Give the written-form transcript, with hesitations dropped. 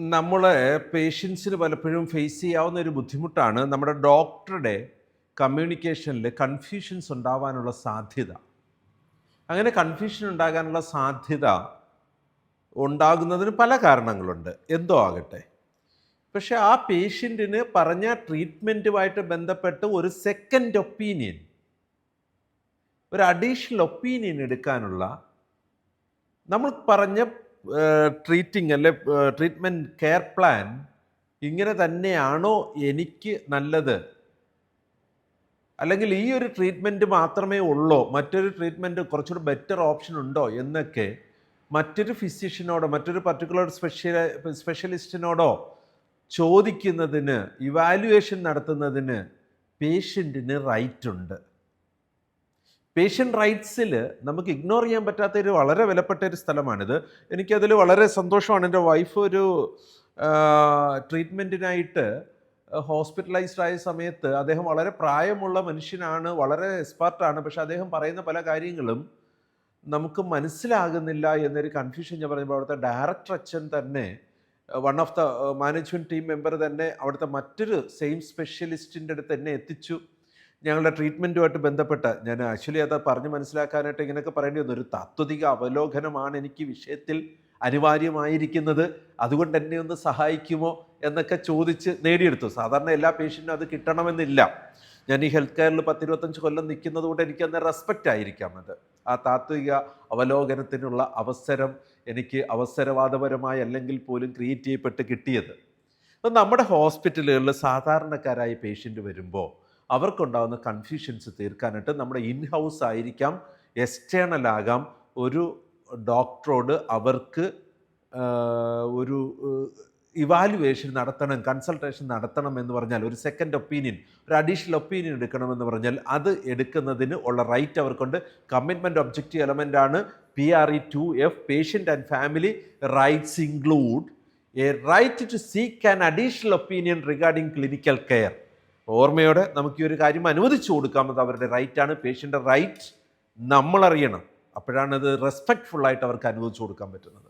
നമ്മളെ പേഷ്യൻസിന് പലപ്പോഴും ഫേസ് ചെയ്യാവുന്ന ഒരു ബുദ്ധിമുട്ടാണ് നമ്മുടെ ഡോക്ടറുടെ കമ്മ്യൂണിക്കേഷനിൽ കൺഫ്യൂഷൻസ് ഉണ്ടാവാനുള്ള സാധ്യത. അങ്ങനെ കൺഫ്യൂഷൻ ഉണ്ടാകാനുള്ള സാധ്യത ഉണ്ടാകുന്നതിന് പല കാരണങ്ങളുണ്ട്, എന്തോ ആകട്ടെ. പക്ഷെ ആ പേഷ്യൻറ്റിന് പറഞ്ഞ ട്രീറ്റ്മെൻറ്റുമായിട്ട് ബന്ധപ്പെട്ട് ഒരു സെക്കൻഡ് ഒപ്പീനിയൻ, ഒരു അഡീഷണൽ ഒപ്പീനിയൻ എടുക്കാനുള്ള നമ്മൾ പറഞ്ഞ ട്രീറ്റ്മെൻറ്റ് കെയർ പ്ലാൻ ഇങ്ങനെ തന്നെയാണോ എനിക്ക് നല്ലത്, അല്ലെങ്കിൽ ഈ ഒരു ട്രീറ്റ്മെൻറ്റ് മാത്രമേ ഉള്ളോ, മറ്റൊരു ട്രീറ്റ്മെൻറ്റ് കുറച്ചുകൂടി ബെറ്റർ ഓപ്ഷൻ ഉണ്ടോ എന്നൊക്കെ മറ്റൊരു ഫിസിഷ്യനോടോ മറ്റൊരു പർട്ടിക്കുലർ സ്പെഷ്യലിസ്റ്റിനോടോ ചോദിക്കുന്നതിന്, ഇവാലുവേഷൻ നടത്തുന്നതിന് പേഷ്യൻറ്റിന് റൈറ്റ് ഉണ്ട്. പേഷ്യൻ്റ് റൈറ്റ്സിൽ നമുക്ക് ഇഗ്നോർ ചെയ്യാൻ പറ്റാത്തൊരു വളരെ വിലപ്പെട്ട ഒരു സ്ഥലമാണിത്. എനിക്കതിൽ വളരെ സന്തോഷമാണ്. എൻ്റെ വൈഫ് ഒരു ട്രീറ്റ്മെൻറ്റിനായിട്ട് ഹോസ്പിറ്റലൈസ്ഡ് ആയ സമയത്ത്, അദ്ദേഹം വളരെ പ്രായമുള്ള മനുഷ്യനാണ്, വളരെ എക്സ്പെർട്ടാണ്, പക്ഷെ അദ്ദേഹം പറയുന്ന പല കാര്യങ്ങളും നമുക്ക് മനസ്സിലാകുന്നില്ല എന്നൊരു കൺഫ്യൂഷൻ ഞാൻ പറയുമ്പോൾ അവിടുത്തെ ഡയറക്ടർ അച്ഛൻ തന്നെ, one of the management team member തന്നെ അവിടുത്തെ മറ്റൊരു സെയിം സ്പെഷ്യലിസ്റ്റിൻ്റെ അടുത്ത് എന്നെ എത്തിച്ചു. ഞങ്ങളുടെ ട്രീറ്റ്മെൻറ്റുമായിട്ട് ബന്ധപ്പെട്ട് ഞാൻ ആക്ച്വലി അത് പറഞ്ഞ് മനസ്സിലാക്കാനായിട്ട് ഇങ്ങനെയൊക്കെ പറയേണ്ടി വന്നു. ഒരു താത്വിക അവലോകനമാണ് എനിക്ക് വിഷയത്തിൽ അനിവാര്യമായിരിക്കുന്നത്, അതുകൊണ്ട് എന്നെ ഒന്ന് സഹായിക്കുമോ എന്നൊക്കെ ചോദിച്ച് നേടിയെടുത്തു. സാധാരണ എല്ലാ പേഷ്യൻറ്റിനും അത് കിട്ടണമെന്നില്ല. ഞാൻ ഈ ഹെൽത്ത് കെയറിൽ 10-25 കൊല്ലം നിൽക്കുന്നത് കൊണ്ട് എനിക്കന്ന് റെസ്പെക്റ്റ് ആയിരിക്കാം അത്. ആ താത്വിക അവലോകനത്തിനുള്ള അവസരം എനിക്ക് അവസരവാദപരമായി അല്ലെങ്കിൽ പോലും ക്രിയേറ്റ് ചെയ്യപ്പെട്ട് കിട്ടിയത്. അപ്പം നമ്മുടെ ഹോസ്പിറ്റലുകളിൽ സാധാരണക്കാരായ പേഷ്യൻ്റ് വരുമ്പോൾ അവർക്കുണ്ടാകുന്ന കൺഫ്യൂഷൻസ് തീർക്കാനായിട്ട് നമ്മുടെ ഇൻഹൗസ് ആയിരിക്കാം, എക്സ്റ്റേണൽ ആകാം, ഒരു ഡോക്ടറോട് അവർക്ക് ഒരു ഇവാലുവേഷൻ നടത്തണം, കൺസൾട്ടേഷൻ നടത്തണം എന്ന് പറഞ്ഞാൽ, ഒരു സെക്കൻഡ് ഒപ്പീനിയൻ, ഒരു അഡീഷണൽ ഒപ്പീനിയൻ എടുക്കണമെന്ന് പറഞ്ഞാൽ അത് എടുക്കുന്നതിന് ഉള്ള റൈറ്റ് അവർക്കുണ്ട്. കമ്മിറ്റ്മെൻറ്റ് ഒബ്ജക്റ്റീവ് എലമെൻ്റാണ് PRE 2F. Patient and family rights include a right to seek an additional opinion regarding clinical care. ഓർമ്മയോടെ നമുക്ക് ഈ ഒരു കാര്യം അനുവദിച്ചു കൊടുക്കാമെന്നത് അവരുടെ റൈറ്റാണ്. പേഷ്യൻ്റെ റൈറ്റ് നമ്മളറിയണം, അപ്പോഴാണ് അത് റെസ്പെക്റ്റ്ഫുള്ളായിട്ട് അവർക്ക് അനുവദിച്ചു കൊടുക്കാൻ പറ്റുന്നത്.